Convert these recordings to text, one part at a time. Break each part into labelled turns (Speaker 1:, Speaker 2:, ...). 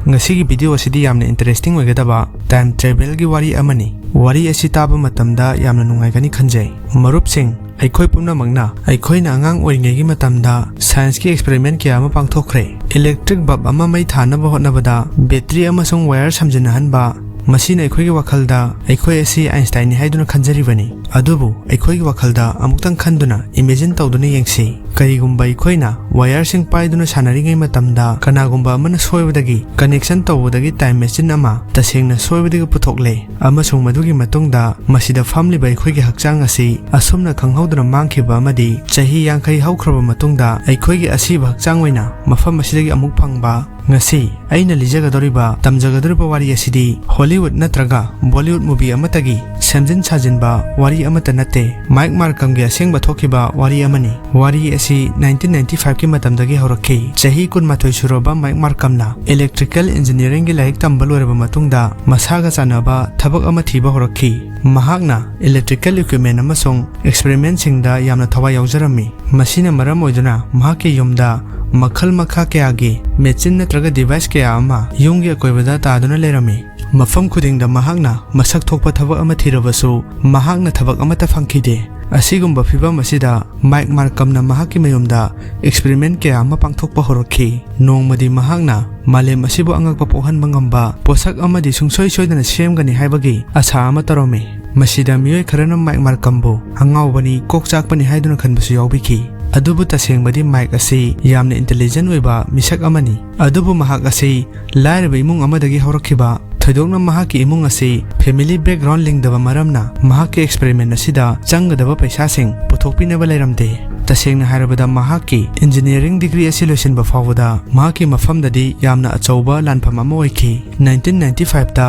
Speaker 1: ngasi video asidi yamna interesting oigadaba time travel gi wari amani wari asi taba matamda yamna nungai gani khanjai marup sing aikoi pumna magna aikoi na angang oringai gi matamda science ki experiment kya ama pangthokre electric bulb ama mai thana ba hotnabada battery ama song wire samjina hanba masina aikoi gi wakhalda aikoi asi Einstein ni haiduna khanjari bani adubu aikoi gi wakhalda amuktang khanduna imagine tawduna yengsi karigumba aikoi na wire sing paiduna sanari ngai matamda kanagumba amana soibadagi connection tawbadagi time machine ama tasengna soibadagi puthokle amasung madugi matungda masida family bai aikoi gi hakchang asi asumna khanghauduna mangkhiba amadi chahi yangkai haukraba matungda aikoi gi asiba hakchang oina mafam asidagi amuk phangba ngasi aina lijagadoriba tamjagadoriba wari asidi Hollywood natraga Bollywood movie amatagi semjin sajinba wari amata nate Marcum gi Asengba thokiba wari amani wari asi 1995 ki matamdagi horakhi chahi kun mathoi suroba Marcum na electrical engineering gi laik tambaloreba matungda masaga chanaba thabak ama thiba horakhi mahakna electrical equipment amasong experiment singda yamna thawai yaujarami masina maram oiduna mahake yumda makhal makha kayagi machine natraga device kaya ama yunggi akoibada taduna lerami mafam khudingda mahakna masak thokpa thabak ama thirabasu mahakna thabak amata phangkhide asigumba phibam asida Marcum na mahaki mayumda experiment kaya ama pangthokpa horakhi nongmadi mahakna malem asibu angakpa pohanba ngamba posak amadi sungsoi soidana semgani haibagi asa ama tarome masida miyoi kharana Marcumbu hangawbani kokchakpani haiduna khanbasu yaubiki adubu tasengbadi Mike asi yamna intelligent oiba misak amani adubu mahak asi lairaba imung amadagi horakhiba thoidokna mahaki imung asi family background lingdaba maramna mahaki experiment asida changadaba paisa sing puthokpinaba leiramde tasengna hairabada mahaki engineering degree asi loisinba fawada mahaki mafamdadi yamna achauba lanpham ama oikhi 1995 ta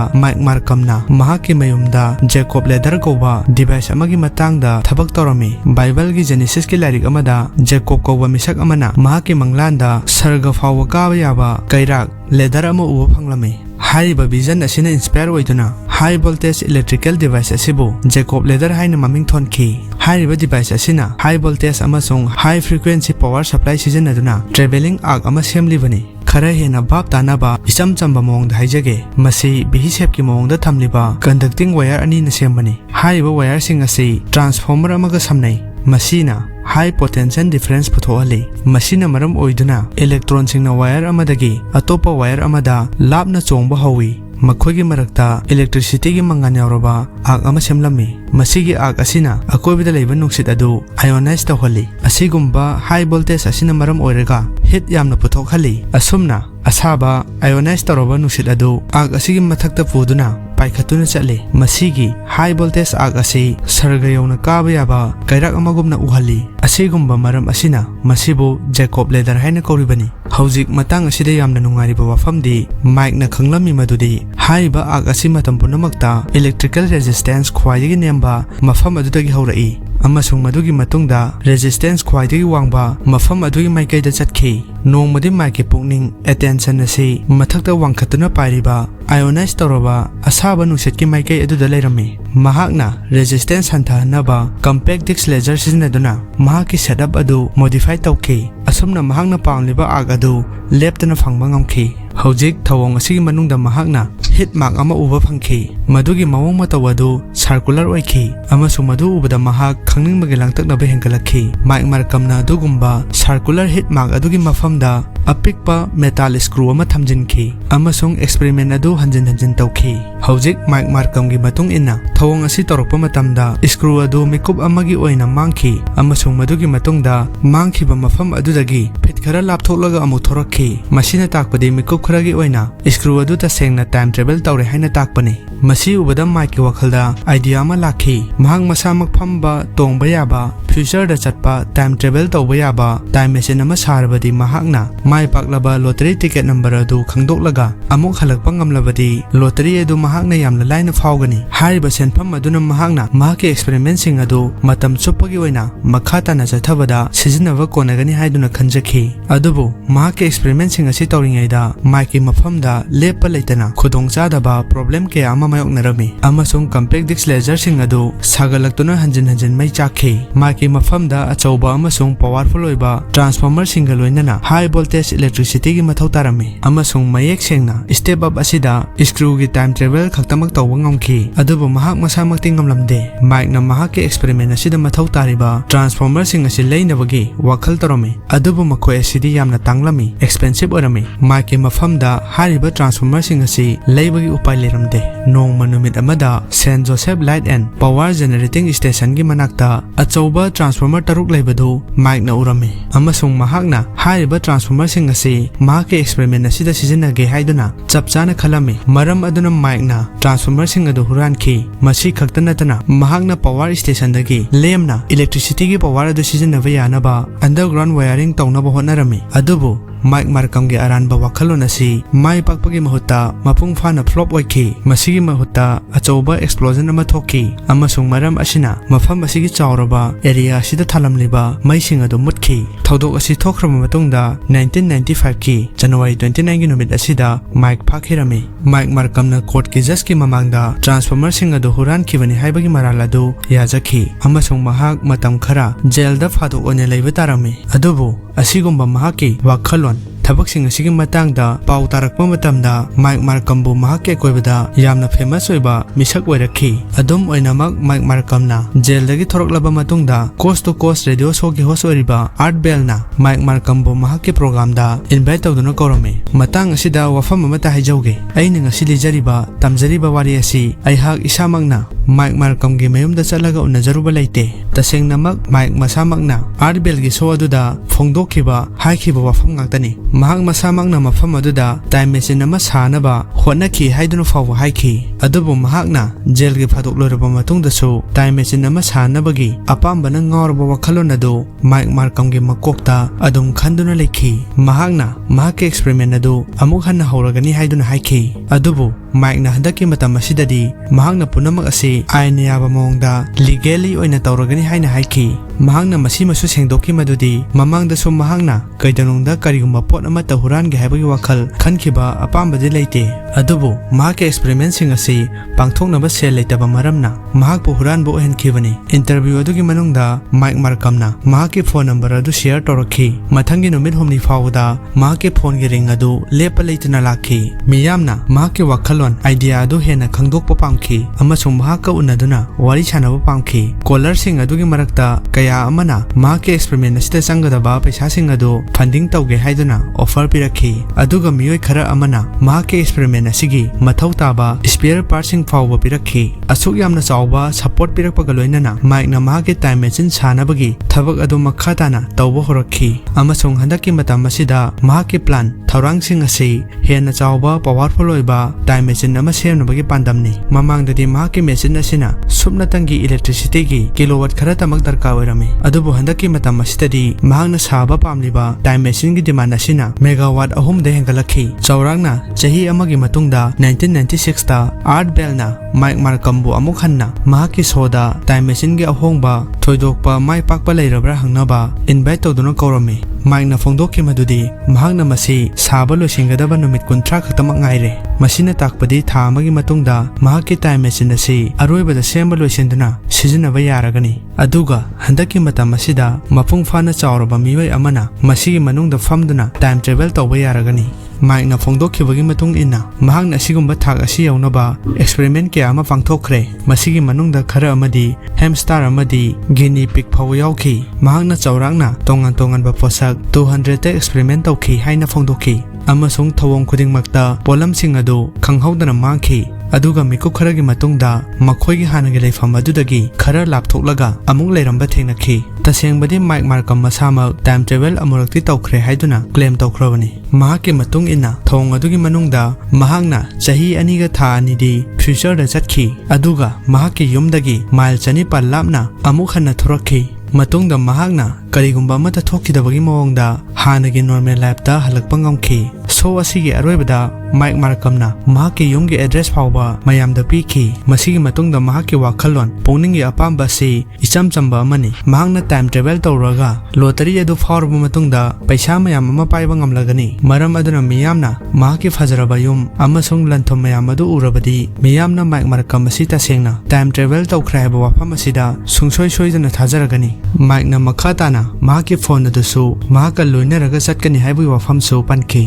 Speaker 1: Marcum na mahaki mayumda Jacob Leather koba device amagi matangda thabak torami Bible gi Genesis ki lairik amada Jacob koba misak amana mahaki manglanda sarga fawa ka yaba kairak leather ama uba phanglami haiba vision asina inspire oiduna high voltage electrical device asibu Jacob Leather haina maming thonki haiba device asina high voltage amasung high frequency power supply sijanaduna traveling arc ama semlibani khara hena bab tanaba isam chamba mongda haijage masi bihi shape ki mongda thamliba conducting wire ani na sembani haiba wire sing asi transformer amaga samnai masina high potential difference puthoali masina maram oiduna electron singna wire amadagi atopa wire amada labna chongba hawi makhogi marakta electricity gi mangan yauraba arc ama semlami masigi arc asina akoibida leiba nuksit adu ionize tawhali asigumba high voltage asina maram oiraga heat yamna puthokhali asumna asaba ionize tawraba nuksit adu arc asigi mathakta puduna paikhatuna chale masigi high voltage arc asi sarga yawna kaba yaba kairak amagumna uhali asigumba maram asina masibu Jacob Leather haina koribani hauzik matang asida yamna nungariba wafamdi Mike na khanglami madudi haiba arc asi matam punamakta electrical resistance khwaigi nemba mafam adudagi haurai amasung madugi matungda resistance khwaidagi wangba mafam adugi maikaida chatkhi nongmadi Mike pukning attention asi mathakta wangkhatuna pairiba ionize tawraba asaba nungsetki maikai aduda leirami mahakna resistance hanthanaba compact disc laser sizinaduna mahaki setup adu modify tawki asumna mahakna pamliba arc adu leptana phangba ngamki hojik thawong asigi manungda mahakna hit mark ama uba phangki madugi mawong matawadu circular oikhi amasung madu ubada mahak khangningmagi langtaknaba hengkalakhi Marcum na adugumba circular hit mark adugi mafamda apikpa metal screw ama thamjinki amasung experiment adu hanjin tawki hojik Marcum gi matung inna thawong asi torokpa matamda screw adu mikup amagi oina mangki amasung madugi matungda mangkhiba mafam adudagi phit khara lapthoklaga amu thorakhi masina takpadi mikup kharagi oina screw adu ta sengna time travel tawre haina takpani masi ubada Mike wakhalda idea ma lakhi mahang masamak phamba tongba yaba future da chatpa time travel tawba yaba time machine ama sarabadi mahakna mai paklaba lottery ticket number adu khangdoklaga amuk halakpa ngamlabadi lottery adu mahakna yamna laina faugani hariba senpham aduna mahakna mahaki experiment sing adu matam chuppagi oina makhata na chathabada sizinaba konagani haiduna khanjakhi adubu mahaki experiment sing asi tawringaida maiki mafamda lepa leitana khudongchadaba problem ke ama mayoknarami amasung compact disc laser sing adu sagalaktuna hanjin mai chakhi maiki mafamda achauba amasung powerful oiba transformer single loinana high voltage electricity gi mathau tarami amasung mayek sengna step up asida screw gi time travel khaktamak tawba ngamkhi adubu mahak masamak tingamlamde mike na mahak ke experiment asida mathau tariba transformer sing asi leinabagi wakhal tarami adubu makhoi asidi yamna tanglami expensive orami mike mafamda hariba transformer sing asi leibagi upai leramde nongma numit amada St Joseph light and power generating station gi manakta achauba transformer taruk leibadu mike na urami amasung mahakna hariba transformer sing asi mahak experiment asida sizinage haiduna chapchana khalami maram aduna mike na transformer sing adu huranki masi khaktanatana mahakna power station dagi lemna electricity gi power adu sizinaba yanaba underground wiring tawnaba honarami adubu Mike Marcum ge aranba wakhalon asi mai pakpagi mahutta mapung phana flop oikhi masigi mahutta achauba explosion ama thokki amasung maram asina mafam asigi chawraba area asida thalamliba maising adu mutkhi thodok asi thokhrama matungda 1995 ki January 29 gi numit asida Mike phakhirami Mike Marcum na court ki judge ki mamangda transformer sing adu huran khibani haibagi maraladu yajakhi amasung mahak matam khara jail da phadok one leiba tarami adubu asigumba mahaki wakhalon tabak-sing asigi matangda pau tarakpa matamda Mike Marcum bu mahak ke koibada yamna famous oiba misak oirakhi adum oinamak Mike Marcum na jail dagi thoroklaba matungda coast to coast radio show ki host oiriba Art Bell na Mike Marcum bu mahak ke program da invite tawduna korame matang asida wafam amata haijauge aina ngasi lijariba tamjariba wari asi aihak isamagna Mike Marcum gi mayumda chalaga unajaruba leite tasengnamak Mike masamakna Art Bell gi show aduda phongdokhiba haikhiba wafam ngaktani mahak masamakna mafam aduda time machine ama sanaba honakhi haiduna fawa haikhi adubu mahakna jail gi phadok loraba matungda su time machine ama sanabagi apambana ngawrba wakhalon adu Mike Marcum gi makokta adum khanduna lekhi mahakna mahak experiment adu amuk hanna horagani haiduna haikhi adubu Mike na handaki matam asidadi mahakna punamak asi aina yaba mongda legally oina tawragani haina haikhi mahakna masi masu sengdoki madudi mamangda su mahakna kaidanungda karigumba pot ama tahuran ge haibagi wakhal khankhiba apambadi leite adubu mahak experiment sing asi pangthoknaba sel leitaba maramna mahak pu huran bu henkhibani interview adugi manungda Mike Marcum na mahak phone number adu share torakhi mathangi numit humni fawda mahak phone ge ring adu lepa leituna lakhi miyamna mahak wakhalon idea adu hena khangdokpa pamkhi amasung mahak unaduna wari chanaba pamkhi caller sing adugi marakta kaya amana mahak experiment asita sangadaba paisa sing adu funding tawge haiduna offer pirakhi aduga miyoi khara amana mahak experiment asigi mathau taba spare parts sing fawba pirakhi asuk yamna chawba support pirakpa galoinana Mike na mahak time machine sanabagi thabak adu makhatana tawba horakhi amasung handaki matam asida mahak plan thaurang sing asi hena chawba powerful oiba time machine ama semnabagi pandamni mamangdadi mahak machine asina subnatangi electricity gi kilowatt khara tamak darka oirami adubu handaki matam asidadi mahakna saba pamliba time machine gi demand asina megawatt ahum de hengalakhi chaurangna chahi amagi matungda 1996 ta Art Bell na Mike Marcum bu amuk hanna mahaki soda time machine gi ahongba thoidokpa mai pakpa leirabra hangnaba invite tawduna korami Mike na phongdokki madudi mahakna masi saba losingadaba numit kuntra khatamak ngaire masina takpadi tha amagi matungda mahaki time machine asi aroibada semba loisenduna sizinaba yaragani aduga handaki matam asida mapung phana chawraba miwai amana masigi manungda famduna time travel tawba yaragani Mike na phongdokhibagi matung inna mahakna asigumba thak asi yaunaba experiment kya ama pangthokre masigi manungda khara amadi hamster amadi guinea pig phaw yaukhi mahakna chawrangna tongan ba posak 200 te experiment tawkhi haina phongdokhi amasung thawong khudingmakta polamsing adu khanghaudana mangkhi aduga mikup khara gi matungda makhoi gi hanagi leifam adudagi khara lapthoklaga amuk leiramba thengnakhi tasengbadi Mike Marcum masamak time travel amurakti tawkhre haiduna claim tawkhrabani mahak ki matung ina thong adugi manungda mahakna chahi ani ga tha ani di future da chatkhi aduga mahak ki yumdagi mile chani par lapna amuk hanna thorakhi matungda mahakna ꯀꯔꯤꯒꯨꯝꯕ ꯑꯃꯠꯇ ꯊꯣꯛꯈꯤꯗꯕꯒꯤ ꯃꯑꯣꯡꯗ ꯍꯥꯟꯅꯒꯤ normal ꯂꯥꯏꯐꯇ ꯍꯜꯂꯛꯄ ꯉꯝꯈꯤ꯫ ꯁꯣ ꯑꯁꯤꯒꯤ ꯑꯔꯣꯏꯕꯗ mic ꯃꯥꯔꯀꯝꯅ ꯃꯍꯥꯛꯀꯤ ꯌꯨꯝꯒꯤ ꯑꯦꯗ꯭ꯔꯦꯁ ꯐꯥꯎꯕ ꯃꯌꯥꯝꯗ ꯄꯤꯈꯤ꯫ ꯃꯁꯤꯒꯤ ꯃꯇꯨꯡꯗ ꯃꯍꯥꯛꯀꯤ ꯋꯥꯈꯜꯂꯣꯟ ꯄꯨꯛꯅꯤꯡꯒꯤ ꯑꯄꯥꯝꯕ ꯑꯁꯤ ꯏꯆꯝ ꯆꯝꯕ ꯑꯃꯅꯤ꯫ ꯃꯍꯥꯛꯅ ꯇꯥꯏꯝ ꯇ꯭ꯔꯦꯚꯦꯜ ꯇꯧꯔꯒ ꯂꯣꯇꯔꯤ ꯑꯗꯨ ꯐꯥꯎꯔꯕ ꯃꯇꯨꯡꯗ ꯄꯩꯁꯥ ꯃꯌꯥꯝ ꯑꯃ ꯄꯥꯏꯕ ꯉꯝꯂꯒꯅꯤ꯫ ꯃꯔꯝ ꯑꯗꯨꯅ ꯃꯤꯌꯥꯝꯅ ꯃꯍꯥꯛꯀꯤ ꯐꯖꯔꯕ ꯌꯨꯝ ꯑꯃꯁꯨꯡ ꯂꯟꯊꯨꯝ ꯃꯌꯥꯝ ꯑꯗꯨ ꯎꯔꯕꯗꯤ ꯃꯤꯌꯥꯝꯅ ꯃꯥꯏꯛ ꯃꯥꯔꯀꯝ ꯑꯁꯤ ꯇꯁꯦꯡꯅ ꯇꯥꯏꯝ ꯇ꯭ꯔꯦꯚꯦꯜ ꯇꯧꯈ꯭ꯔꯦ ꯍꯥꯏꯕ ꯋꯥꯐꯝ ꯑꯁꯤꯗ ꯁꯨꯡꯁꯣꯏ ꯁꯣꯏꯗꯅ ꯊꯥꯖꯔꯒꯅꯤ꯫ ꯃꯥꯏꯛꯅ ꯃꯈꯥ ꯇꯥꯅ ꯃꯍꯥꯛꯀꯤ ꯐꯣꯟ ꯑꯗꯨꯁꯨ ꯃꯍꯥꯛꯀ ꯂꯣꯏꯅꯔꯒ ꯆꯠꯀꯅꯤ ꯍꯥꯏꯕꯒꯤ ꯋꯥꯐꯝꯁꯨ ꯄꯟꯈꯤ꯫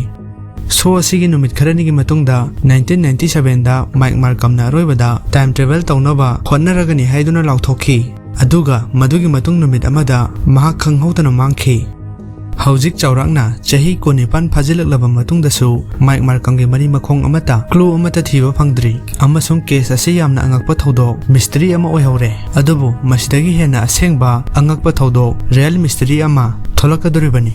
Speaker 1: ꯁꯣ ꯑꯁꯤꯒꯤ ꯅꯨꯃꯤꯠ ꯈꯔꯅꯤꯒꯤ ꯃꯇꯨꯡꯗ 1997ꯗ ꯃꯥꯏꯛ ꯃꯥꯔꯀꯝꯅ ꯑꯔꯣꯏꯕꯗ ꯇꯥꯏꯝ ꯇ꯭ꯔꯦꯚꯦꯜ ꯇꯧꯅꯕ ꯍꯣꯠꯅꯔꯒꯅꯤ ꯍꯥꯏꯗꯨꯅ ꯂꯥꯎꯊꯣꯛꯈꯤ꯫ ꯑꯗꯨꯒ ꯃꯗꯨꯒꯤ ꯃꯇꯨꯡ ꯅꯨꯃꯤꯠ ꯑꯃꯗ ꯃꯍꯥꯛ ꯈꯪꯍꯧꯗꯅ ꯃꯥꯡꯈꯤ꯫ ꯍꯧꯖꯤꯛ ꯆꯥꯎꯔꯥꯛꯅ ꯆꯍꯤ 19 ꯐꯥꯖꯤꯜꯂꯛꯂꯕ ꯃꯇꯨꯡꯗꯁꯨ ꯃꯥꯏꯛ ꯃꯥꯔꯀꯝꯒꯤ ꯃꯔꯤ ꯃꯈꯣꯡ ꯑꯃꯠꯇ ꯀ꯭ꯂꯨ ꯑꯃꯠꯇ ꯊꯤꯕ ꯐꯪꯗ꯭ꯔꯤ ꯑꯃꯁꯨꯡ ꯀꯦꯁ ꯑꯁꯤ ꯌꯥꯝꯅ ꯑꯉꯛꯄ ꯊꯧꯗꯣꯛ ꯃꯤꯁꯇꯔꯤ ꯑꯃ ꯑꯣꯏꯍꯧꯔꯦ꯫ ꯑꯗꯨꯕꯨ ꯃꯁꯤꯗꯒꯤ ꯍꯦꯟꯅ ꯑꯁꯦꯡꯕ ꯑꯉꯛꯄ ꯊꯧꯗꯣꯛ ꯔꯤꯑꯦꯜ ꯃꯤꯁꯇꯔꯤ ꯑꯃ ꯊꯣꯛꯂꯛꯀꯗꯧꯔꯤꯕꯅꯤ꯫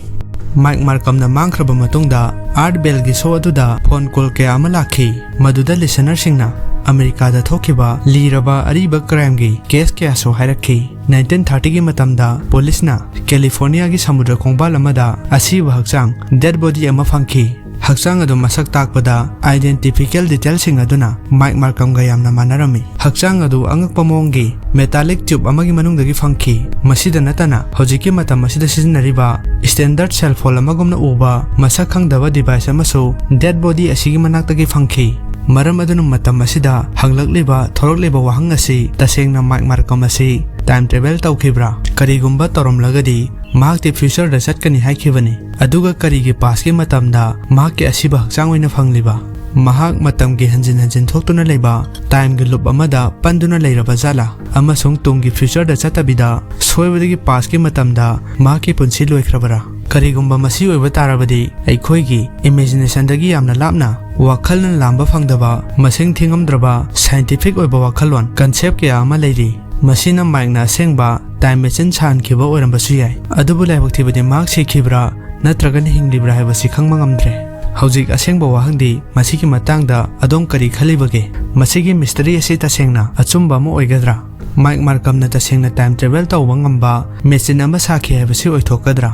Speaker 1: ꯃꯥꯏꯛ ꯃꯥꯔꯀꯝꯅ ꯃꯥꯡꯈ꯭ꯔꯕ ꯃꯇꯨꯡꯗ ꯑꯥꯔꯠ ꯕꯦꯜꯒꯤ ꯁꯣ ꯑꯗꯨꯗ ꯐꯣꯟ ꯀꯣꯜ ꯀꯌꯥ ꯑꯃ ꯂꯥꯛꯈꯤ꯫ ꯃꯗꯨꯗ ꯂꯤꯁꯅꯔꯁꯤꯡꯅ ꯑꯃꯦꯔꯤꯀꯥꯗ ꯊꯣꯛꯈꯤꯕ ꯂꯤꯔꯕ ꯑꯔꯤꯕ ꯀ꯭ꯔꯥꯏꯝꯒꯤ ꯀꯦꯁ ꯀꯌꯥꯁꯨ ꯍꯥꯏꯔꯛꯈꯤ꯫ 1930ꯒꯤ ꯃꯇꯝꯗ ꯄꯨꯂꯤꯁꯅ ꯀꯦꯂꯤꯐꯣꯔꯅꯤꯌꯥꯒꯤ ꯁꯃꯨꯗ꯭ꯔ ꯈꯣꯡꯕꯥꯜ ꯑꯃꯗ ꯑꯁꯤꯕ ꯍꯛꯆꯥꯡ ꯗꯦꯗ ꯕꯣꯗꯤ ꯑꯃ ꯐꯪꯈꯤ꯫ ꯍꯛꯆꯥꯡ ꯑꯗꯨ ꯃꯁꯛ ꯇꯥꯛꯄꯗ ꯑꯥꯏꯗꯦꯟꯇꯤꯐꯤꯀꯦꯜ ꯗꯤꯇꯦꯜꯁꯤꯡ ꯑꯗꯨꯅ ꯃꯥꯏꯛ ꯃꯥꯔꯀꯝꯒ ꯌꯥꯝꯅ ꯃꯥꯟꯅꯔꯝꯃꯤ꯫ ꯍꯛꯆꯥꯡ ꯑꯗꯨ ꯑꯉꯛꯄ ꯃꯑꯣꯡꯒꯤ ꯃꯦꯇꯥꯂꯤꯛ ꯇ꯭ꯌꯨꯕ ꯑꯃꯒꯤ ꯃꯅꯨꯡꯗꯒꯤ ꯐꯪꯈꯤ꯫ ꯃꯁꯤꯗ ꯅꯠꯇꯅ ꯍꯧꯖꯤꯛꯀꯤ ꯃꯇꯝ ꯑꯁꯤꯗ ꯁꯤꯖꯤꯟꯅꯔꯤꯕ ꯁ꯭ꯇꯦꯟꯗꯔꯗ ꯁꯦꯜ ꯐꯣꯟ ꯑꯃꯒꯨꯝꯅ ꯎꯕ ꯃꯁꯛ ꯈꯪꯗꯕ ꯗꯤꯚꯥꯏꯁ ꯑꯃꯁꯨ ꯗꯦꯗ ꯕꯣꯗꯤ ꯑꯁꯤꯒꯤ ꯃꯅꯥꯛꯇꯒꯤ ꯐꯪꯈꯤ꯫ ꯃꯔꯝ ꯑꯗꯨꯅ ꯃꯇꯝ ꯑꯁꯤꯗ ꯍꯪꯂꯛꯂꯤꯕ ꯊꯣꯔꯛꯂꯤꯕ ꯋꯥꯍꯪ ꯑꯁꯤ ꯇꯁꯦꯡꯅ ꯃꯥꯏꯛ ꯃꯥꯔꯀꯝ ꯑꯁꯤ ꯇꯥꯏꯝ ꯇ꯭ꯔꯦꯚꯦꯜ ꯇꯧꯈꯤꯕ꯭ꯔꯥ? ꯀꯔꯤꯒꯨꯝꯕ ꯇꯧꯔꯝꯂꯒꯗꯤ ꯃꯍꯥꯛꯇꯤ ꯐ꯭ꯌꯨꯆꯔꯗ ꯆꯠꯀꯅꯤ ꯍꯥꯏꯈꯤꯕꯅꯤ꯫ ꯑꯗꯨꯒ ꯀꯔꯤꯒꯤ ꯄꯥꯁꯀꯤ ꯃꯇꯝꯗ ꯃꯍꯥꯛꯀꯤ ꯑꯁꯤꯕ ꯍꯛꯆꯥꯡ ꯑꯣꯏꯅ ꯐꯪꯂꯤꯕ? ꯃꯍꯥꯛ ꯃꯇꯝꯒꯤ ꯍꯟꯖꯤꯟ ꯍꯟꯖꯤꯟ ꯊꯣꯛꯇꯨꯅ ꯂꯩꯕ ꯇꯥꯏꯝꯒꯤ ꯂꯨꯞ ꯑꯃꯗ ꯄꯟꯗꯨꯅ ꯂꯩꯔꯕ ꯖꯥꯠꯂꯥ? ꯑꯃꯁꯨꯡ ꯇꯨꯡꯒꯤ ꯐ꯭ꯌꯨꯆꯔꯗ ꯆꯠꯇꯕꯤꯗ ꯁꯣꯏꯕꯗꯒꯤ ꯄꯥꯁꯀꯤ ꯃꯇꯝꯗ ꯃꯍꯥꯛꯀꯤ ꯄꯨꯟꯁꯤ ꯂꯣꯏꯈ꯭ꯔꯕꯔꯥ? ꯀꯔꯤꯒꯨꯝꯕ ꯃꯁꯤ ꯑꯣꯏꯕ ꯇꯥꯔꯕꯗꯤ ꯑꯩꯈꯣꯏꯒꯤ ꯏꯃꯦꯖꯤꯅꯦꯁꯟꯗꯒꯤ ꯌꯥꯝꯅ ꯂꯥꯞꯅ ꯋꯥꯈꯜꯅ ꯂꯥꯝꯕ ꯐꯪꯗꯕ ꯃꯁꯤꯡ ꯊꯤꯉꯝꯗ꯭ꯔꯕ ꯁꯥꯏꯟꯇꯤꯐꯤꯛ ꯑꯣꯏꯕ ꯋꯥꯈꯜꯂꯣꯟ ꯀꯟꯁꯦꯞ ꯀꯌꯥ ꯑꯃ ꯂꯩꯔꯤ꯫ ꯃꯁꯤꯅ ꯃꯥꯏꯛꯅ ꯑꯁꯦꯡꯕ ꯇꯥꯏꯝ ꯃꯦꯆꯤꯟ ꯁꯥꯍꯟꯈꯤꯕ ꯑꯣꯏꯔꯝꯕꯁꯨ ꯌꯥꯏ꯫ ꯑꯗꯨꯕꯨ ꯂꯥꯏꯕꯛ ꯊꯤꯕꯗꯤ ꯃꯍꯥꯛ ꯁꯤꯈꯤꯕ꯭ꯔꯥ ꯅꯠꯇ꯭ꯔꯒꯅ ꯍꯤꯡꯂꯤꯕ꯭ꯔꯥ ꯍꯥꯏꯕꯁꯤ ꯈꯪꯕ ꯉꯝꯗ꯭ꯔꯦ꯫ ꯍꯧꯖꯤꯛ ꯑꯁꯦꯡꯕ ꯋꯥꯍꯪꯗꯤ ꯃꯁꯤꯒꯤ ꯃꯇꯥꯡꯗ ꯑꯗꯣꯝ ꯀꯔꯤ ꯈꯜꯂꯤꯕꯒꯦ? ꯃꯁꯤꯒꯤ ꯃꯤꯁꯇꯔꯤ ꯑꯁꯤ ꯇꯁꯦꯡꯅ ꯑꯆꯨꯝꯕ ꯑꯃ ꯑꯣꯏꯒꯗ꯭ꯔꯥ? ꯃꯥꯏꯛ ꯃꯥꯔꯀꯝꯅ ꯇꯁꯦꯡꯅ ꯇꯥꯏꯝ ꯇ꯭ꯔꯦꯚꯦꯜ ꯇꯧꯕ ꯉꯝꯕ ꯃꯦꯆꯤꯟ ꯑꯃ ꯁꯥꯈꯤ ꯍꯥꯏꯕꯁꯤ ꯑꯣꯏꯊꯣꯛꯀꯗ꯭ꯔꯥ?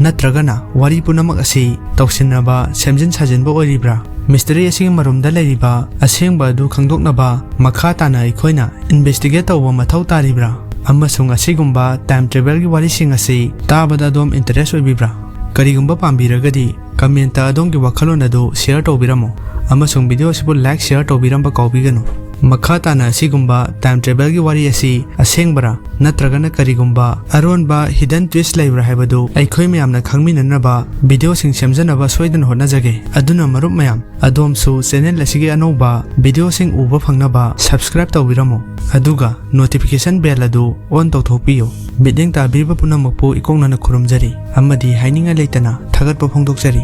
Speaker 1: ꯅꯠꯇ꯭ꯔꯒꯅ ꯋꯥꯔꯤ ꯄꯨꯝꯅꯃꯛ ꯑꯁꯤ ꯇꯧꯁꯤꯟꯅꯕ ꯁꯦꯝꯖꯤꯟ ꯁꯥꯖꯤꯟꯕ ꯑꯣꯏꯔꯤꯕ꯭ꯔꯥ? ꯃꯤꯁꯇꯔꯤ ꯑꯁꯤꯒꯤ ꯃꯔꯨꯝꯗ ꯂꯩꯔꯤꯕ ꯑꯁꯦꯡꯕ ꯑꯗꯨ ꯈꯪꯗꯣꯛꯅꯕ ꯃꯈꯥ ꯇꯥꯅ ꯑꯩꯈꯣꯏꯅ ꯏꯟꯚꯦꯁꯇꯤꯒꯦꯠ ꯇꯧꯕ ꯃꯊꯧ ꯇꯥꯔꯤꯕ꯭ꯔꯥ? ꯑꯃꯁꯨꯡ ꯑꯁꯤꯒꯨꯝꯕ ꯇꯥꯏꯝ ꯇ꯭ꯔꯦꯚꯦꯜꯒꯤ ꯋꯥꯔꯤꯁꯤꯡ ꯑꯁꯤ ꯇꯥꯕꯗ ꯑꯗꯣꯝ ꯏꯟꯇꯔꯦꯁ ꯑꯣꯏꯕꯤꯕ꯭ꯔꯥ? ꯀꯔꯤꯒꯨꯝꯕ ꯄꯥꯝꯕꯤꯔꯒꯗꯤ ꯀꯃꯦꯟꯇ ꯑꯗꯣꯝꯒꯤ ꯋꯥꯈꯜꯂꯣꯟ ꯑꯗꯨ ꯁꯦꯌꯔ ꯇꯧꯕꯤꯔꯝꯃꯨ ꯑꯃꯁꯨꯡ ꯚꯤꯗꯤꯑꯣ ꯑꯁꯤꯕꯨ ꯂꯥꯏꯛ ꯁꯦꯌꯔ ꯇꯧꯕꯤꯔꯝꯕ ꯀꯥꯎꯕꯤꯒꯅꯨ꯫ ꯃꯈꯥ ꯇꯥꯅ ꯑꯁꯤꯒꯨꯝꯕ ꯇꯥꯏꯝ ꯇ꯭ꯔꯦꯚꯦꯜꯒꯤ ꯋꯥꯔꯤ ꯑꯁꯤ ꯑꯁꯦꯡꯕꯔꯥ ꯅꯠꯇ꯭ꯔꯒꯅ ꯀꯔꯤꯒꯨꯝꯕ ꯑꯔꯣꯟꯕ ꯍꯤꯗꯟ ꯇ꯭ꯋꯤꯁ ꯂꯩꯕ꯭ꯔꯥ ꯍꯥꯏꯕꯗු ꯑꯩꯈꯣꯏ ꯃꯌꯥꯝꯅ ꯈꯪꯃꯤꯟꯅꯅꯕ ꯚꯤꯗꯤꯑꯣꯁꯤꯡ ꯁꯦꯝꯖꯅꯕ ꯁꯣꯏꯗꯅ ꯍꯣꯠꯅꯖꯒꯦ꯫ ꯑꯗꯨꯅ ꯃꯔꯨꯞ ꯃꯌꯥꯝ ꯑꯗꯣꯝꯁꯨ ꯆꯦꯅꯦꯜ ꯑꯁꯤꯒꯤ ꯑꯅꯧꯕ ꯚꯤꯗꯤꯑꯣꯁꯤꯡ ꯎꯕ ꯐꯪꯅꯕ ꯁꯕꯁꯀ꯭ꯔꯥꯏꯕ ꯇꯧꯕꯤꯔꯝꯃꯨ ꯑꯗꯨꯒ ꯅꯣꯇꯤꯐꯤꯀꯦꯁꯟ ꯕꯦꯜ ꯑꯗꯨ ꯑꯣꯟ ꯇꯧꯊꯣꯛꯄꯤꯌꯨ꯫ ꯃꯤꯠꯌꯦꯡ ꯇꯥꯕꯤꯕ ꯄꯨꯝꯅꯃꯛꯄꯨ ꯏꯀꯣꯛꯅꯅ ꯈꯨꯔꯨꯝꯖꯔꯤ ꯑꯃꯗꯤ ꯍꯥꯏꯅꯤꯡꯉꯥꯏ ꯂꯩꯇꯅ ꯊꯥꯒꯠꯄ ꯐꯣꯡꯗꯣꯛꯆꯔꯤ꯫